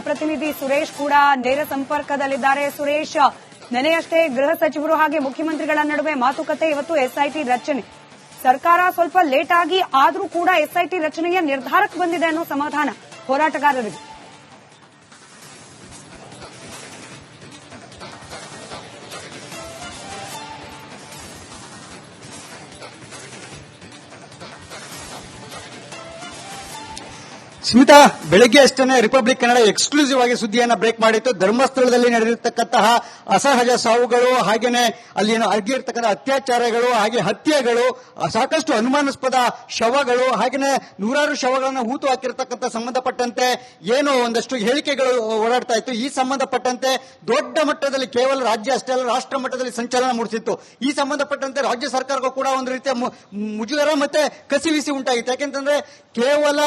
ಪ್ರತಿನಿಧಿ ಸುರೇಶ್ ಕೂಡ ನೇರ ಸಂಪರ್ಕದಲ್ಲಿದ್ದಾರೆ. ಸುರೇಶ್, ನೆನೆಯಷ್ಟೇ ಗೃಹ ಸಚಿವರು ಹಾಗೆ ಮುಖ್ಯಮಂತ್ರಿಗಳ ನಡುವೆ ಮಾತುಕತೆ, ಇವತ್ತು ಎಸ್ಐಟಿ ರಚನೆ. ಸರ್ಕಾರ ಸ್ವಲ್ಪ ಲೇಟ್ ಆಗಿ ಆದರೂ ಕೂಡ ಎಸ್ಐಟಿ ರಚನೆಯ ನಿರ್ಧಾರಕ್ಕೆ ಬಂದಿದೆ ಅನ್ನೋ ಸಮಾಧಾನ ಹೋರಾಟಗಾರರಿಗೆ. ಸ್ಮಿತಾ, ಬೆಳಗ್ಗೆ ಅಷ್ಟೇ ರಿಪಬ್ಲಿಕ್ ಕನ್ನಡ ಎಕ್ಸ್ಕ್ಲೂಸಿವ್ ಆಗಿ ಸುದ್ದಿಯನ್ನ ಬ್ರೇಕ್ ಮಾಡಿತ್ತು. ಧರ್ಮಸ್ಥಳದಲ್ಲಿ ನಡೆದಿರತಕ್ಕಂತಹ ಅಸಹಜ ಸಾವುಗಳು, ಹಾಗೇನೆ ಅಲ್ಲಿ ಆಗಿರ್ತಕ್ಕಂಥ ಅತ್ಯಾಚಾರಗಳು, ಹಾಗೆ ಹತ್ಯೆಗಳು, ಸಾಕಷ್ಟು ಅನುಮಾನಾಸ್ಪದ ಶವಗಳು, ಹಾಗೇನೆ ನೂರಾರು ಶವಗಳನ್ನು ಹೂತು ಹಾಕಿರ್ತಕ್ಕಂಥ ಸಂಬಂಧಪಟ್ಟಂತೆ ಏನು ಒಂದಷ್ಟು ಹೇಳಿಕೆಗಳು ಓಡಾಡ್ತಾ ಇತ್ತು. ಈ ಸಂಬಂಧಪಟ್ಟಂತೆ ದೊಡ್ಡ ಮಟ್ಟದಲ್ಲಿ ಕೇವಲ ರಾಜ್ಯ ಅಷ್ಟೇ ಅಲ್ಲ, ರಾಷ್ಟ್ರ ಮಟ್ಟದಲ್ಲಿ ಸಂಚಲನ ಮೂಡಿಸಿತ್ತು. ಈ ಸಂಬಂಧಪಟ್ಟಂತೆ ರಾಜ್ಯ ಸರ್ಕಾರಕ್ಕೂ ಕೂಡ ಒಂದು ರೀತಿಯ ಮುಜುಗರ ಮತ್ತೆ ಕಸಿವಿಸಿ ಉಂಟಾಗಿತ್ತು. ಯಾಕೆಂತಂದ್ರೆ ಕೇವಲ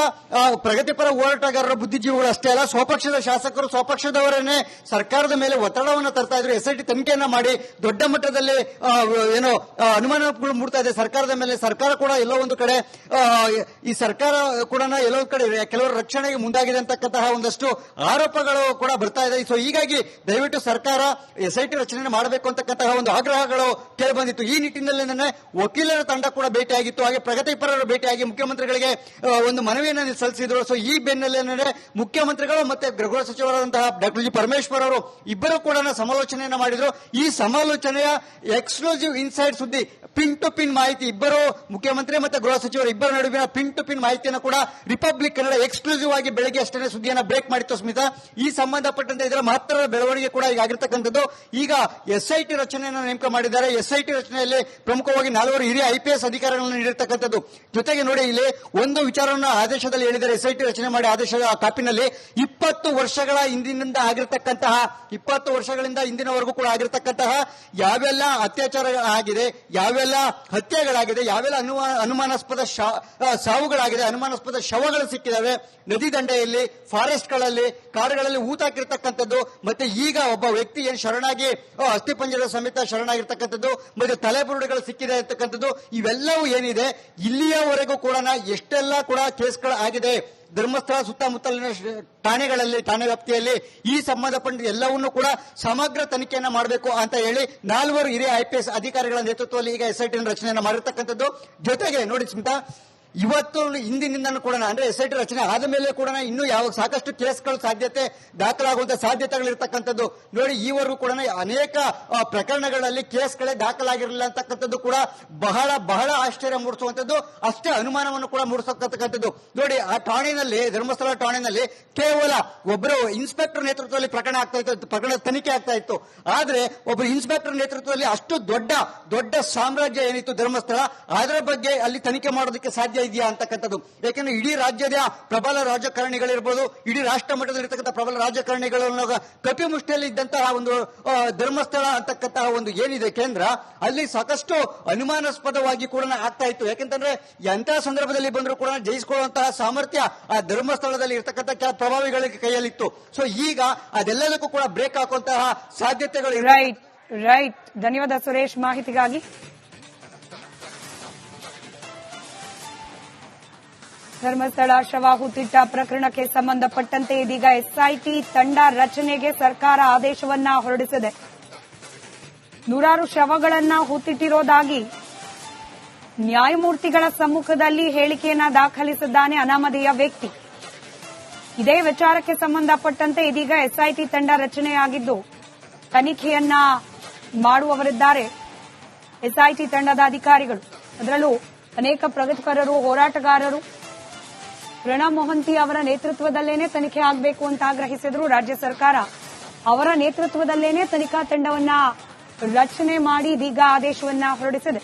ಪ್ರಗತಿಪರ ಹೋರಾಟಗಾರರ ಬುದ್ಧಿಜೀವಿಗಳು ಅಷ್ಟೇ ಅಲ್ಲ, ಸ್ವಪಕ್ಷದ ಶಾಸಕರು, ಸ್ವಪಕ್ಷದವರನ್ನೇ ಸರ್ಕಾರದ ಮೇಲೆ ಒತ್ತಡವನ್ನು ತರ್ತಾ ಇದ್ರು. ಎಸ್ಐಟಿ ತನಿಖೆಯನ್ನ ಮಾಡಿ ದೊಡ್ಡ ಮಟ್ಟದಲ್ಲಿ ಏನೋ ಅನುಮಾನಗಳು ಮೂಡ್ತಾ ಇದೆ ಸರ್ಕಾರದ ಮೇಲೆ. ಸರ್ಕಾರ ಕೂಡ ಎಲ್ಲೋ ಒಂದು ಕಡೆ ಈ ಸರ್ಕಾರ ಕೂಡ ಎಲ್ಲೋ ಒಂದು ಕಡೆ ಕೆಲವರ ರಕ್ಷಣೆಗೆ ಮುಂದಾಗಿದೆ ಅಂತಕ್ಕಂತಹ ಒಂದಷ್ಟು ಆರೋಪಗಳು ಕೂಡ ಬರ್ತಾ ಇದೆ. ಸೊ ಹೀಗಾಗಿ ದಯವಿಟ್ಟು ಸರ್ಕಾರ ಎಸ್ಐಟಿ ರಚನೆ ಮಾಡಬೇಕು ಅಂತಕ್ಕಂತಹ ಒಂದು ಆಗ್ರಹಗಳು ಕೇಳಿ ಬಂದಿತ್ತು. ಈ ನಿಟ್ಟಿನಲ್ಲಿ ವಕೀಲರ ತಂಡ ಕೂಡ ಭೇಟಿಯಾಗಿತ್ತು, ಹಾಗೆ ಪ್ರಗತಿಪರರು ಭೇಟಿಯಾಗಿ ಮುಖ್ಯಮಂತ್ರಿಗಳಿಗೆ ಒಂದು ಮನವಿಯನ್ನು ಸಲ್ಲಿಸಿದ್ರು. ಸೊ ಈ ಬೆನ್ನಲ್ಲೇ ಮುಖ್ಯಮಂತ್ರಿಗಳು ಮತ್ತೆ ಗೃಹ ಸಚಿವರಾದಂತಹ ಡಾಕ್ಟರ್ ಜಿ ಪರಮೇಶ್ವರ್ ಅವರು ಇಬ್ಬರು ಕೂಡ ಸಮಾಲೋಚನೆಯನ್ನ ಮಾಡಿದ್ರು. ಈ ಸಮಾಲೋಚನೆಯ ಎಕ್ಸ್ಕ್ಲೂಸಿವ್ ಇನ್ಸೈಡ್ ಸುದ್ದಿ, ಪಿನ್ ಟು ಪಿನ್ ಮಾಹಿತಿ, ಇಬ್ಬರು ಮುಖ್ಯಮಂತ್ರಿ ಮತ್ತೆ ಗೃಹ ಸಚಿವರು ಇಬ್ಬರ ನಡುವಿನ ಪಿನ್ ಟು ಪಿನ್ ಮಾಹಿತಿಯನ್ನು ಕೂಡ ರಿಪಬ್ಲಿಕ್ ಕನ್ನಡ ಎಕ್ಸ್ಕ್ಲೂಸಿವ್ ಆಗಿ ಬೆಳಗ್ಗೆ ಅಷ್ಟೇ ಸುದ್ದಿಯನ್ನ ಬ್ರೇಕ್ ಮಾಡಿತ್ತು. ಸ್ಮಿತಾ, ಈ ಸಂಬಂಧಪಟ್ಟಂತೆ ಇದರ ಮಹತ್ವದ ಬೆಳವಣಿಗೆ ಕೂಡ ಈಗ ಆಗಿರ್ತಕ್ಕಂಥದ್ದು. ಈಗ ಎಸ್ಐಟಿ ರಚನೆಯನ್ನು ನೇಮಕ ಮಾಡಿದ್ದಾರೆ. ಎಸ್ಐಟಿ ರಚನೆಯಲ್ಲಿ ಪ್ರಮುಖವಾಗಿ 4 ಹಿರಿಯ ಐಪಿಎಸ್ ಅಧಿಕಾರಿಗಳನ್ನು ನೀಡಿರ್ತಕ್ಕಂಥದ್ದು. ಜೊತೆಗೆ ನೋಡಿ, ಇಲ್ಲಿ ಒಂದು ವಿಚಾರವನ್ನು ಆದೇಶದಲ್ಲಿ ಹೇಳಿದ್ದಾರೆ. ಎಸ್ಐಟಿ ರಚನೆ ಮಾಡಿ ಆದೇಶದ ಕಾಪಿನಲ್ಲಿ 20 ವರ್ಷಗಳ ಹಿಂದಿನಿಂದ ಆಗಿರತಕ್ಕಂತಹ 20 ವರ್ಷಗಳಿಂದ ಇಂದಿನವರೆಗೂ ಕೂಡ ಆಗಿರತಕ್ಕಂತಹ ಯಾವೆಲ್ಲ ಅತ್ಯಾಚಾರ ಆಗಿದೆ, ಯಾವೆಲ್ಲ ಹತ್ಯೆಗಳಾಗಿದೆ, ಯಾವೆಲ್ಲ ಅನುಮಾನಾಸ್ಪದ ಸಾವುಗಳಾಗಿದೆ, ಅನುಮಾನಾಸ್ಪದ ಶವಗಳು ಸಿಕ್ಕಿದಾವೆ, ನದಿ ದಂಡೆಯಲ್ಲಿ, ಫಾರೆಸ್ಟ್ಗಳಲ್ಲಿ, ಕಾಡುಗಳಲ್ಲಿ ಊತಾಕಿರ್ತಕ್ಕಂಥದ್ದು, ಮತ್ತೆ ಈಗ ಒಬ್ಬ ವ್ಯಕ್ತಿ ಏನು ಶರಣಾಗಿ ಅಸ್ಥಿಪಂಜರದ ಸಮೇತ ಶರಣಾಗಿರ್ತಕ್ಕಂಥದ್ದು, ಮತ್ತೆ ತಲೆಬುರುಡೆಗಳು ಸಿಕ್ಕಿದೆ ಅಂತಕ್ಕಂಥದ್ದು, ಇವೆಲ್ಲವೂ ಏನಿದೆ ಇಲ್ಲಿಯವರೆಗೂ ಕೂಡ ಎಷ್ಟೆಲ್ಲ ಕೂಡ ಕೇಸ್ಗಳು ಆಗಿದೆ ಧರ್ಮಸ್ಥಳ ಸುತ್ತಮುತ್ತಲಿನ ಠಾಣೆಗಳಲ್ಲಿ, ಠಾಣೆ ವ್ಯಾಪ್ತಿಯಲ್ಲಿ ಈ ಸಂಬಂಧಪಟ್ಟ ಎಲ್ಲವನ್ನೂ ಕೂಡ ಸಮಗ್ರ ತನಿಖೆಯನ್ನ ಮಾಡಬೇಕು ಅಂತ ಹೇಳಿ 4 ಹಿರಿಯ ಐಪಿಎಸ್ ಅಧಿಕಾರಿಗಳ ನೇತೃತ್ವದಲ್ಲಿ ಈಗ ಎಸ್ಐಟಿ ರಚನೆಯನ್ನ ಮಾಡಿರ್ತಕ್ಕಂಥದ್ದು. ಜೊತೆಗೆ ನೋಡಿ ಸ್ಮಿತಾ, ಇವತ್ತು ಹಿಂದಿನಿಂದ ಕೂಡ ಅಂದ್ರೆ ಎಸ್ಐಟಿ ರಚನೆ ಆದ ಮೇಲೆ ಕೂಡ ಇನ್ನೂ ಯಾವ ಸಾಕಷ್ಟು ಕೇಸ್ಗಳು ದಾಖಲಾಗುವಂತಹ ಸಾಧ್ಯತೆಗಳಿರ್ತಕ್ಕಂಥದ್ದು. ನೋಡಿ, ಈವರೆಗೂ ಕೂಡ ಅನೇಕ ಪ್ರಕರಣಗಳಲ್ಲಿ ಕೇಸ್ಗಳೇ ದಾಖಲಾಗಿರಲಿಲ್ಲ ಅಂತಕ್ಕಂಥದ್ದು ಕೂಡ ಬಹಳ ಬಹಳ ಆಶ್ಚರ್ಯ ಮೂಡಿಸುವಂತದ್ದು, ಅಷ್ಟೇ ಅನುಮಾನವನ್ನು ಕೂಡ ಮೂಡಿಸತಕ್ಕಂಥದ್ದು. ನೋಡಿ, ಆ ಠಾಣೆಯಲ್ಲಿ, ಧರ್ಮಸ್ಥಳ ಠಾಣೆಯಲ್ಲಿ ಕೇವಲ ಒಬ್ಬರು ಇನ್ಸ್ಪೆಕ್ಟರ್ ನೇತೃತ್ವದಲ್ಲಿ ಪ್ರಕರಣ ಆಗ್ತಾ ಇತ್ತು, ಪ್ರಕರಣ ತನಿಖೆ ಆಗ್ತಾ ಇತ್ತು. ಆದ್ರೆ ಒಬ್ಬರು ಇನ್ಸ್ಪೆಕ್ಟರ್ ನೇತೃತ್ವದಲ್ಲಿ ಅಷ್ಟು ದೊಡ್ಡ ಸಾಮ್ರಾಜ್ಯ ಏನಿತ್ತು ಧರ್ಮಸ್ಥಳ, ಅದರ ಬಗ್ಗೆ ಅಲ್ಲಿ ತನಿಖೆ ಮಾಡೋದಕ್ಕೆ ಸಾಧ್ಯ ಇದೆಯಾ ಅಂತಕ್ಕಂಥದ್ದು. ಯಾಕಂದ್ರೆ ಇಡೀ ರಾಜ್ಯದ ಪ್ರಬಲ ರಾಜಕಾರಣಿಗಳಿರ್ಬೋದು, ಇಡೀ ರಾಷ್ಟ್ರ ಮಟ್ಟದಲ್ಲಿರ್ತಕ್ಕಂಥ ಪ್ರಬಲ ರಾಜಕಾರಣಿಗಳನ್ನು ಕಪಿಮುಷ್ಟಿಯಲ್ಲಿ ಇದ್ದಂತಹ ಒಂದು ಧರ್ಮಸ್ಥಳ ಅಂತಕ್ಕಂತಹ ಒಂದು ಏನಿದೆ ಕೇಂದ್ರ, ಅಲ್ಲಿ ಸಾಕಷ್ಟು ಅನುಮಾನಾಸ್ಪದವಾಗಿ ಕೂಡ ಆಗ್ತಾ ಇತ್ತು. ಯಾಕೆಂತಂದ್ರೆ ಎಂತಹ ಸಂದರ್ಭದಲ್ಲಿ ಬಂದರೂ ಕೂಡ ಜಯಿಸಿಕೊಳ್ಳುವಂತಹ ಸಾಮರ್ಥ್ಯ ಆ ಧರ್ಮಸ್ಥಳದಲ್ಲಿ ಇರ್ತಕ್ಕಂಥ ಕೆಲ ಪ್ರಭಾವಿಗಳ ಕೈಯಲ್ಲಿತ್ತು. ಸೊ ಈಗ ಅದೆಲ್ಲದಕ್ಕೂ ಕೂಡ ಬ್ರೇಕ್ ಹಾಕುವಂತಹ ಸಾಧ್ಯತೆಗಳು. ರೈಟ್, ಧನ್ಯವಾದ ಸುರೇಶ್ ಮಾಹಿತಿಗಾಗಿ. ಧರ್ಮಸ್ಥಳ ಶವ ಹೂತಿಟ್ಟ ಪ್ರಕರಣಕ್ಕೆ ಸಂಬಂಧಪಟ್ಟಂತೆ ಇದೀಗ ಎಸ್ಐಟಿ ತಂಡ ರಚನೆಗೆ ಸರ್ಕಾರ ಆದೇಶವನ್ನ ಹೊರಡಿಸಿದೆ. ನೂರಾರು ಶವಗಳನ್ನ ಹೂತಿಟ್ಟಿರೋದಾಗಿ ನ್ಯಾಯಮೂರ್ತಿಗಳ ಸಮ್ಮುಖದಲ್ಲಿ ಹೇಳಿಕೆಯನ್ನ ದಾಖಲಿಸಿದ್ದಾನೆ ಅನಾಮಧೇಯ ವ್ಯಕ್ತಿ. ಇದೇ ವಿಚಾರಕ್ಕೆ ಸಂಬಂಧಪಟ್ಟಂತೆ ಇದೀಗ ಎಸ್ಐಟಿ ತಂಡ ರಚನೆಯಾಗಿದ್ದು ತನಿಖೆಯನ್ನ ಮಾಡುವವರಿದ್ದಾರೆ ಎಸ್ಐಟಿ ತಂಡದ ಅಧಿಕಾರಿಗಳು. ಅದರಲ್ಲೂ ಅನೇಕ ಪ್ರಗತಿಪರರು, ಹೋರಾಟಗಾರರು ಪ್ರಣಬ್ ಮೊಹಂತಿ ಅವರ ನೇತೃತ್ವದಲ್ಲೇನೆ ತನಿಖೆ ಆಗಬೇಕು ಅಂತ ಆಗ್ರಹಿಸಿದ್ರು. ರಾಜ್ಯ ಸರ್ಕಾರ ಅವರ ನೇತೃತ್ವದಲ್ಲೇನೆ ತನಿಖಾ ತಂಡವನ್ನ ರಚನೆ ಮಾಡಿ ಇದೀಗ ಆದೇಶವನ್ನ ಹೊರಡಿಸಿದೆ.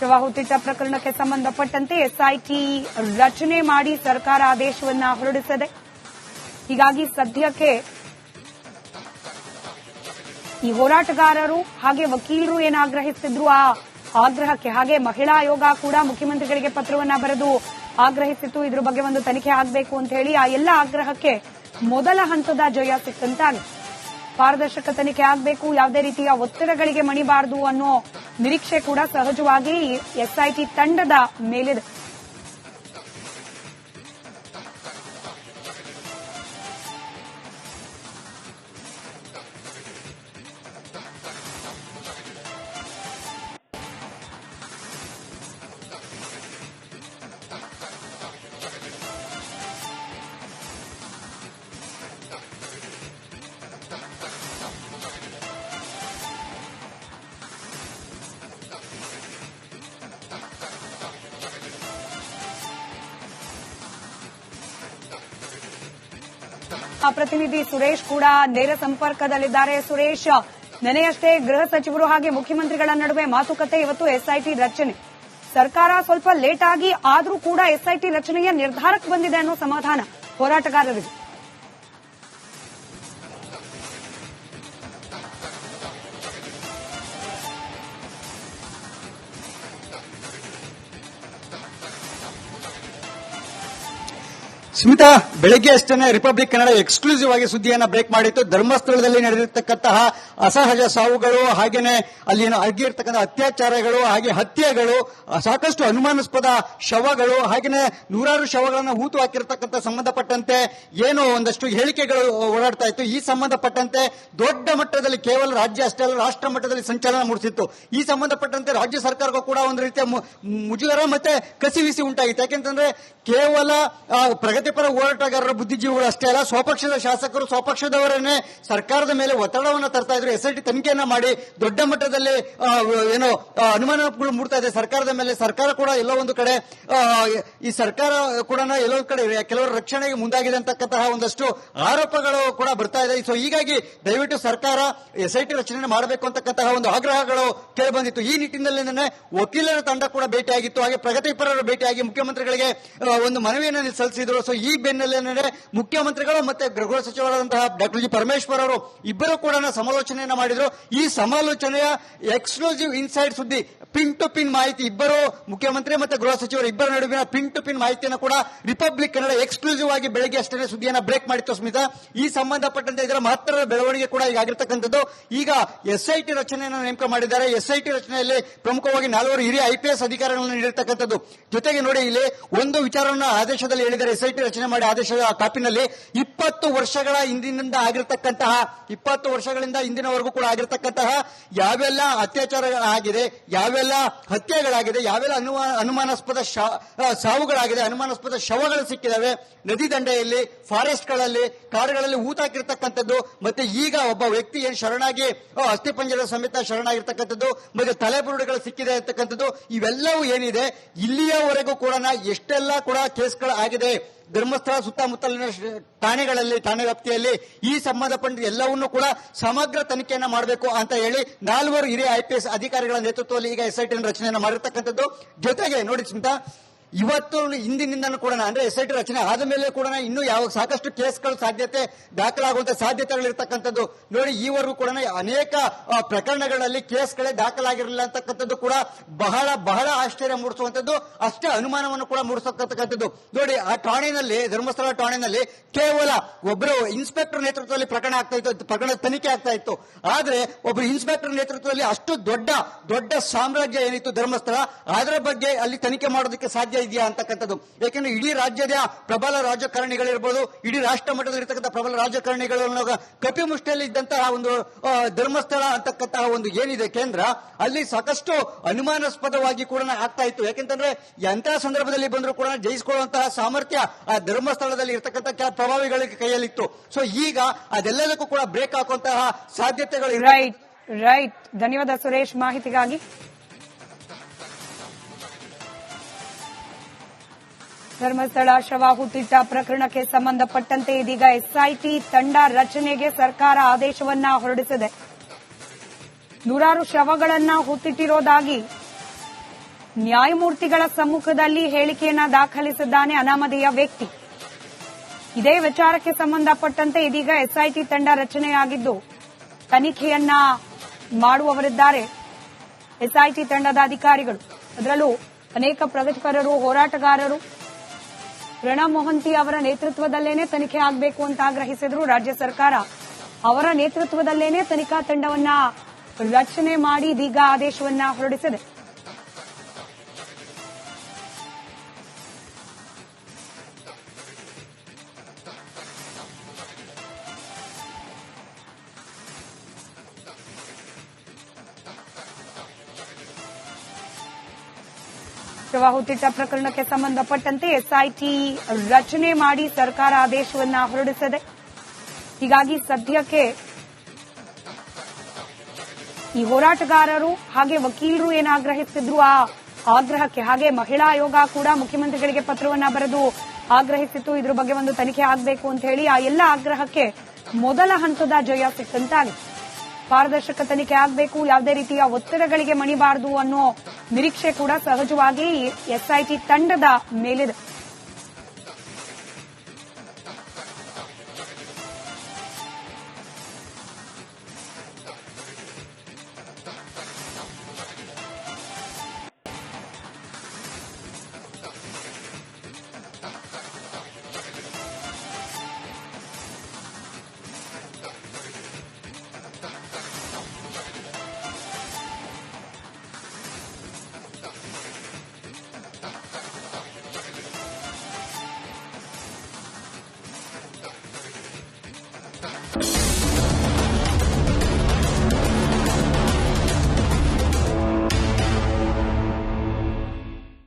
ಶವ ಹೂತಿಟ್ಟ ಪ್ರಕರಣಕ್ಕೆ ಸಂಬಂಧಪಟ್ಟಂತೆ ಎಸ್ಐಟಿ ರಚನೆ ಮಾಡಿ ಸರ್ಕಾರ ಆದೇಶವನ್ನ ಹೊರಡಿಸಿದೆ. ಹೀಗಾಗಿ ಸದ್ಯಕ್ಕೆ ಈ ಹೋರಾಟಗಾರರು ಹಾಗೆ ವಕೀಲರು ಏನಾಗ್ರಹಿಸಿದ್ರು ಆ ಆಗ್ರಹಕ್ಕೆ, ಹಾಗೆ ಮಹಿಳಾ ಆಯೋಗ ಕೂಡ ಮುಖ್ಯಮಂತ್ರಿಗಳಿಗೆ ಪತ್ರವನ್ನ ಬರೆದು ಆಗ್ರಹಿಸಿತ್ತು. ಇದ್ರ ಬಗ್ಗೆ ಒಂದು ತನಿಖೆ ಆಗಬೇಕು ಅಂತ ಹೇಳಿ ಆ ಎಲ್ಲ ಆಗ್ರಹಕ್ಕೆ ಮೊದಲ ಹಂತದ ಜಯ ಸಿಕ್ಕಂತಾಗಿದೆ. ಪಾರದರ್ಶಕ ತನಿಖೆ ಆಗಬೇಕು, ಯಾವುದೇ ರೀತಿಯ ಒತ್ತಡಗಳಿಗೆ ಮಣಿಬಾರದು ಅನ್ನೋ ನಿರೀಕ್ಷೆ ಕೂಡ ಸಹಜವಾಗಿ ಎಸ್ಐಟಿ ತಂಡದ ಮೇಲಿದೆ. ಪ್ರತಿನಿಧಿ ಸುರೇಶ್ ಕೂಡ ನೇರ ಸಂಪರ್ಕದಲ್ಲಿದ್ದಾರೆ. ಸುರೇಶ್, ನೆನೆಯಷ್ಟೇ ಗೃಹ ಸಚಿವರು ಹಾಗೆ ಮುಖ್ಯಮಂತ್ರಿಗಳ ನಡುವೆ ಮಾತುಕತೆ, ಇವತ್ತು ಎಸ್ಐಟಿ ರಚನೆ. ಸರ್ಕಾರ ಸ್ವಲ್ಪ ಲೇಟ್ ಆಗಿ ಆದರೂ ಕೂಡ ಎಸ್ಐಟಿ ರಚನೆಯ ನಿರ್ಧಾರಕ್ಕೆ ಬಂದಿದೆ ಅನ್ನೋ ಸಮಾಧಾನ ಹೋರಾಟಗಾರರಿಗೆ. ಸ್ಮಿತಾ, ಬೆಳಗ್ಗೆ ಅಷ್ಟೇ ರಿಪಬ್ಲಿಕ್ ಕನ್ನಡ ಎಕ್ಸ್ಕ್ಲೂಸಿವ್ ಆಗಿ ಸುದ್ದಿಯನ್ನ ಬ್ರೇಕ್ ಮಾಡಿತ್ತು. ಧರ್ಮಸ್ಥಳದಲ್ಲಿ ನಡೆದಿರತಕ್ಕಂತಹ ಅಸಹಜ ಸಾವುಗಳು, ಹಾಗೇನೆ ಅಲ್ಲಿ ಆಗಿರ್ತಕ್ಕಂಥ ಅತ್ಯಾಚಾರಗಳು, ಹಾಗೆ ಹತ್ಯೆಗಳು, ಸಾಕಷ್ಟು ಅನುಮಾನಾಸ್ಪದ ಶವಗಳು, ಹಾಗೇನೆ ನೂರಾರು ಶವಗಳನ್ನು ಹೂತು ಹಾಕಿರ್ತಕ್ಕಂಥ ಸಂಬಂಧಪಟ್ಟಂತೆ ಏನು ಒಂದಷ್ಟು ಹೇಳಿಕೆಗಳು ಓಡಾಡ್ತಾ ಇತ್ತು. ಈ ಸಂಬಂಧಪಟ್ಟಂತೆ ದೊಡ್ಡ ಮಟ್ಟದಲ್ಲಿ ಕೇವಲ ರಾಜ್ಯ ಅಷ್ಟೇ ಅಲ್ಲ, ರಾಷ್ಟ್ರ ಮಟ್ಟದಲ್ಲಿ ಸಂಚಲನ ಮೂಡಿಸಿತ್ತು. ಈ ಸಂಬಂಧಪಟ್ಟಂತೆ ರಾಜ್ಯ ಸರ್ಕಾರಕ್ಕೂ ಕೂಡ ಒಂದು ರೀತಿಯ ಮುಜುಗರ ಮತ್ತೆ ಕಸಿವಿಸಿ ಉಂಟಾಗಿತ್ತು. ಯಾಕೆಂತಂದ್ರೆ ಕೇವಲ ಪ್ರಗತಿಪರ ಹೋರಾಟಗಾರರ ಬುದ್ಧಿಜೀವಿಗಳು ಅಷ್ಟೇ ಅಲ್ಲ, ಸ್ವಪಕ್ಷದ ಶಾಸಕರು ಸ್ವಪಕ್ಷದವರನ್ನೇ ಸರ್ಕಾರದ ಮೇಲೆ ಒತ್ತಡವನ್ನು ತರ್ತಾ ಇದ್ರು. ಎಸ್ಐಟಿ ತನಿಖೆಯನ್ನ ಮಾಡಿ ದೊಡ್ಡ ಮಟ್ಟದಲ್ಲಿ ಏನೋ ಅನುಮಾನಗಳು ಮೂಡ್ತಾ ಇದೆ ಸರ್ಕಾರದ ಮೇಲೆ. ಸರ್ಕಾರ ಕೂಡ ಎಲ್ಲೋ ಒಂದು ಕಡೆ ಈ ಸರ್ಕಾರ ಕೂಡ ಎಲ್ಲೋ ಒಂದು ಕಡೆ ಕೆಲವರ ರಕ್ಷಣೆಗೆ ಮುಂದಾಗಿದೆ ಅಂತಕ್ಕಂತಹ ಒಂದಷ್ಟು ಆರೋಪಗಳು ಕೂಡ ಬರ್ತಾ ಇದೆ. ಸೊ ಹೀಗಾಗಿ ದಯವಿಟ್ಟು ಸರ್ಕಾರ ಎಸ್ಐಟಿ ರಚನೆ ಮಾಡಬೇಕು ಅಂತಕ್ಕಂತಹ ಒಂದು ಆಗ್ರಹಗಳು ಕೇಳಿ ಬಂದಿತ್ತು. ಈ ನಿಟ್ಟಿನಲ್ಲಿ ವಕೀಲರ ತಂಡ ಕೂಡ ಭೇಟಿಯಾಗಿತ್ತು, ಹಾಗೆ ಪ್ರಗತಿಪರರು ಭೇಟಿಯಾಗಿ ಮುಖ್ಯಮಂತ್ರಿಗಳಿಗೆ ಒಂದು ಮನವಿಯನ್ನು ಸಲ್ಲಿಸಿದ್ರು. ಸೊ ಈ ಬೆನ್ನಲ್ಲೇ ಮುಖ್ಯಮಂತ್ರಿಗಳು ಮತ್ತೆ ಗೃಹ ಸಚಿವರಾದಂತಹ ಡಾಕ್ಟರ್ ಜಿ ಪರಮೇಶ್ವರ್ ಅವರು ಇಬ್ಬರು ಕೂಡ ಸಮಾಲೋಚನೆಯನ್ನ ಮಾಡಿದ್ರು. ಈ ಸಮಾಲೋಚನೆಯ ಎಕ್ಸ್ಕ್ಲೂಸಿವ್ ಇನ್ಸೈಡ್ ಸುದ್ದಿ, ಪಿನ್ ಟು ಪಿನ್ ಮಾಹಿತಿ, ಇಬ್ಬರು ಮುಖ್ಯಮಂತ್ರಿ ಮತ್ತೆ ಗೃಹ ಸಚಿವರು ಇಬ್ಬರ ನಡುವಿನ ಪಿನ್ ಟು ಪಿನ್ ಮಾಹಿತಿಯನ್ನು ಕೂಡ ರಿಪಬ್ಲಿಕ್ ಕನ್ನಡ ಎಕ್ಸ್ಕ್ಲೂಸಿವ್ ಆಗಿ ಬೆಳಗ್ಗೆ ಅಷ್ಟೇ ಸುದ್ದಿಯನ್ನ ಬ್ರೇಕ್ ಮಾಡಿತ್ತು. ಸ್ಮಿತಾ, ಈ ಸಂಬಂಧಪಟ್ಟಂತೆ ಇದರ ಮಹತ್ವದ ಬೆಳವಣಿಗೆ ಕೂಡ ಈಗ ಆಗಿರ್ತಕ್ಕಂಥದ್ದು. ಈಗ ಎಸ್ಐಟಿ ರಚನೆಯನ್ನು ನೇಮಕ ಮಾಡಿದ್ದಾರೆ. ಎಸ್ಐಟಿ ರಚನೆಯಲ್ಲಿ ಪ್ರಮುಖವಾಗಿ 4 ಹಿರಿಯ ಐಪಿಎಸ್ ಅಧಿಕಾರಿಗಳನ್ನು ನೀಡಿರ್ತಕ್ಕಂಥದ್ದು. ಜೊತೆಗೆ ನೋಡಿ, ಇಲ್ಲಿ ಒಂದು ವಿಚಾರವನ್ನು ಆದೇಶದಲ್ಲಿ ಹೇಳಿದ್ದಾರೆ. ಎಸ್ಐಟಿ ರಚನೆ ಮಾಡಿ ಆದೇಶದ ಕಾಪಿನಲ್ಲಿ 20 ವರ್ಷಗಳ ಹಿಂದಿನಿಂದ ಆಗಿರತಕ್ಕಂತಹ 20 ವರ್ಷಗಳಿಂದ ಇಂದಿನವರೆಗೂ ಕೂಡ ಆಗಿರತಕ್ಕಂತಹ ಯಾವೆಲ್ಲ ಅತ್ಯಾಚಾರಗಳಾಗಿದೆ, ಯಾವೆಲ್ಲ ಹತ್ಯೆಗಳಾಗಿದೆ, ಯಾವೆಲ್ಲ ಅನುಮಾನಾಸ್ಪದ ಸಾವುಗಳಾಗಿದೆ, ಅನುಮಾನಾಸ್ಪದ ಶವಗಳು ಸಿಕ್ಕಿದಾವೆ, ನದಿ ದಂಡೆಯಲ್ಲಿ, ಫಾರೆಸ್ಟ್ಗಳಲ್ಲಿ, ಕಾಡುಗಳಲ್ಲಿ ಊತಾಕಿರ್ತಕ್ಕಂಥದ್ದು, ಮತ್ತೆ ಈಗ ಒಬ್ಬ ವ್ಯಕ್ತಿ ಏನು ಶರಣಾಗಿ ಅಸ್ಥಿಪಂಜರ ಸಮೇತ ಶರಣಾಗಿರ್ತಕ್ಕಂಥದ್ದು, ಮತ್ತೆ ತಲೆಬುರುಡೆಗಳು ಸಿಕ್ಕಿದೆ ಅಂತಕ್ಕಂಥದ್ದು, ಇವೆಲ್ಲವೂ ಏನಿದೆ ಇಲ್ಲಿಯವರೆಗೂ ಕೂಡ ಎಷ್ಟೆಲ್ಲ ಕೂಡ ಕೇಸ್ಗಳು ಆಗಿದೆ ಧರ್ಮಸ್ಥಳ ಸುತ್ತಮುತ್ತಲಿನ ಠಾಣೆಗಳಲ್ಲಿ, ಠಾಣೆ ವ್ಯಾಪ್ತಿಯಲ್ಲಿ, ಈ ಸಂಬಂಧಪಟ್ಟ ಎಲ್ಲವನ್ನೂ ಕೂಡ ಸಮಗ್ರ ತನಿಖೆಯನ್ನ ಮಾಡಬೇಕು ಅಂತ ಹೇಳಿ 4 ಹಿರಿಯ ಐಪಿಎಸ್ ಅಧಿಕಾರಿಗಳ ನೇತೃತ್ವದಲ್ಲಿ ಈಗ ಎಸ್ಐಟಿ ರಚನೆಯನ್ನು ಮಾಡಿರ್ತಕ್ಕಂಥದ್ದು. ಜೊತೆಗೆ ನೋಡಿ ಸ್ಮಿತಾ, ಇವತ್ತು ಇಂದಿನಿಂದನೂ ಕೂಡ ಅಂದ್ರೆ ಎಸ್ಐಟಿ ರಚನೆ ಆದ ಮೇಲೆ ಕೂಡ ಇನ್ನೂ ಯಾವ ಸಾಕಷ್ಟು ಕೇಸ್ಗಳು ಸಾಧ್ಯತೆ ದಾಖಲಾಗುವಂತ ಸಾಧ್ಯತೆಗಳಿರ್ತಕ್ಕಂಥದ್ದು. ನೋಡಿ, ಈವರೆಗೂ ಕೂಡ ಅನೇಕ ಪ್ರಕರಣಗಳಲ್ಲಿ ಕೇಸ್ಗಳೇ ದಾಖಲಾಗಿರಲಿಲ್ಲ ಅಂತಕ್ಕಂಥದ್ದು ಕೂಡ ಬಹಳ ಬಹಳ ಆಶ್ಚರ್ಯ ಮೂಡಿಸುವಂತದ್ದು, ಅಷ್ಟೇ ಅನುಮಾನವನ್ನು ಕೂಡ ಮೂಡಿಸತಕ್ಕಂಥದ್ದು. ನೋಡಿ, ಆ ಠಾಣೆಯಲ್ಲಿ, ಧರ್ಮಸ್ಥಳ ಠಾಣೆಯಲ್ಲಿ ಕೇವಲ ಒಬ್ಬರು ಇನ್ಸ್ಪೆಕ್ಟರ್ ನೇತೃತ್ವದಲ್ಲಿ ಪ್ರಕರಣ ಆಗ್ತಾ ಇತ್ತು, ಪ್ರಕರಣ ತನಿಖೆ ಆಗ್ತಾ ಇತ್ತು. ಆದ್ರೆ ಒಬ್ಬರು ಇನ್ಸ್ಪೆಕ್ಟರ್ ನೇತೃತ್ವದಲ್ಲಿ ಅಷ್ಟು ದೊಡ್ಡ ದೊಡ್ಡ ಸಾಮ್ರಾಜ್ಯ ಏನಿತ್ತು ಧರ್ಮಸ್ಥಳ, ಅದರ ಬಗ್ಗೆ ಅಲ್ಲಿ ತನಿಖೆ ಮಾಡೋದಕ್ಕೆ ಸಾಧ್ಯ ಇದೆಯಾ ಅಂತಕ್ಕಂಥದ್ದು. ಯಾಕೆಂದ್ರೆ ಇಡೀ ರಾಜ್ಯದ ಪ್ರಬಲ ರಾಜಕಾರಣಿಗಳಿರ್ಬೋದು, ಇಡೀ ರಾಷ್ಟ್ರ ಮಟ್ಟದಲ್ಲಿ ಇರತಕ್ಕಂಥ ಪ್ರಬಲ ರಾಜಕಾರಣಿಗಳನ್ನು ಕಪಿಮುಷ್ಟಿಯಲ್ಲಿ ಇದ್ದಂತಹ ಒಂದು ಧರ್ಮಸ್ಥಳ ಅಂತಕ್ಕಂತಹ ಒಂದು ಏನಿದೆ ಕೇಂದ್ರ, ಅಲ್ಲಿ ಸಾಕಷ್ಟು ಅನುಮಾನಾಸ್ಪದವಾಗಿ ಕೂಡ ಆಗ್ತಾ ಇತ್ತು. ಯಾಕೆಂತಂದ್ರೆ ಎಂತಹ ಸಂದರ್ಭದಲ್ಲಿ ಬಂದರೂ ಕೂಡ ಜಯಿಸಿಕೊಳ್ಳುವಂತಹ ಸಾಮರ್ಥ್ಯ ಆ ಧರ್ಮಸ್ಥಳದಲ್ಲಿ ಇರತಕ್ಕಂಥ ಕೆಲ ಪ್ರಭಾವಿಗಳ ಕೈಯಲ್ಲಿತ್ತು. ಸೊ ಈಗ ಅದೆಲ್ಲದಕ್ಕೂ ಕೂಡ ಬ್ರೇಕ್ ಹಾಕುವಂತಹ ಸಾಧ್ಯತೆಗಳು. ರೈಟ್, ಧನ್ಯವಾದ ಸುರೇಶ್ ಮಾಹಿತಿಗಾಗಿ. ಧರ್ಮಸ್ಥಳ ಶವ ಹೂತಿಟ್ಟ ಪ್ರಕರಣಕ್ಕೆ ಸಂಬಂಧಪಟ್ಟಂತೆ ಇದೀಗ ಎಸ್ಐಟಿ ತಂಡ ರಚನೆಗೆ ಸರ್ಕಾರ ಆದೇಶವನ್ನ ಹೊರಡಿಸಿದೆ. ನೂರಾರು ಶವಗಳನ್ನ ಹೂತಿಟ್ಟಿರೋದಾಗಿ ನ್ಯಾಯಮೂರ್ತಿಗಳ ಸಮ್ಮುಖದಲ್ಲಿ ಹೇಳಿಕೆಯನ್ನ ದಾಖಲಿಸಿದ್ದಾನೆ ಅನಾಮಧೇಯ ವ್ಯಕ್ತಿ. ಇದೇ ವಿಚಾರಕ್ಕೆ ಸಂಬಂಧಪಟ್ಟಂತೆ ಇದೀಗ ಎಸ್ಐಟಿ ತಂಡ ರಚನೆಯಾಗಿದ್ದು ತನಿಖೆಯನ್ನ ಮಾಡುವವರಿದ್ದಾರೆ ಎಸ್ಐಟಿ ತಂಡದ ಅಧಿಕಾರಿಗಳು. ಅದರಲ್ಲೂ ಅನೇಕ ಪ್ರಗತಿಪರರು, ಹೋರಾಟಗಾರರು, ಪ್ರಣಬ್ ಮೊಹಂತಿ ಅವರ ನೇತೃತ್ವದಲ್ಲೇನೆ ತನಿಖೆ ಆಗಬೇಕು ಅಂತ ಆಗ್ರಹಿಸಿದ್ರು. ರಾಜ್ಯ ಸರ್ಕಾರ ಅವರ ನೇತೃತ್ವದಲ್ಲೇನೆ ತನಿಖಾ ತಂಡವನ್ನ ರಚನೆ ಮಾಡಿ ಇದೀಗ ಆದೇಶವನ್ನ ಹೊರಡಿಸಿದೆ. ಪ್ರವಾಹೋತ್ತಿಟ್ಟ ಪ್ರಕರಣಕ್ಕೆ ಸಂಬಂಧಪಟ್ಟಂತೆ ಎಸ್ಐಟಿ ರಚನೆ ಮಾಡಿ ಸರ್ಕಾರ ಆದೇಶವನ್ನ ಹೊರಡಿಸಿದೆ. ಹೀಗಾಗಿ ಸದ್ಯಕ್ಕೆ ಈ ಹೋರಾಟಗಾರರು ಹಾಗೆ ವಕೀಲರು ಏನು ಆಗ್ರಹಿಸಿದ್ರು ಆ ಆಗ್ರಹಕ್ಕೆ, ಹಾಗೆ ಮಹಿಳಾ ಆಯೋಗ ಕೂಡ ಮುಖ್ಯಮಂತ್ರಿಗಳಿಗೆ ಪತ್ರವನ್ನ ಬರೆದು ಆಗ್ರಹಿಸಿತ್ತು ಇದ್ರ ಬಗ್ಗೆ ಒಂದು ತನಿಖೆ ಆಗಬೇಕು ಅಂತ ಹೇಳಿ. ಆ ಎಲ್ಲ ಆಗ್ರಹಕ್ಕೆ ಮೊದಲ ಹಂತದ ಜಯ ಸಿಕ್ಕಂತಾಗಿದೆ. ಪಾರದರ್ಶಕ ತನಿಖೆ ಆಗಬೇಕು, ಯಾವುದೇ ರೀತಿಯ ಒತ್ತಡಗಳಿಗೆ ಮಣಿಬಾರದು ಅನ್ನೋ ನಿರೀಕ್ಷೆ ಕೂಡ ಸಹಜವಾಗಿ ಎಸ್ಐಟಿ ತಂಡದ ಮೇಲಿದೆ.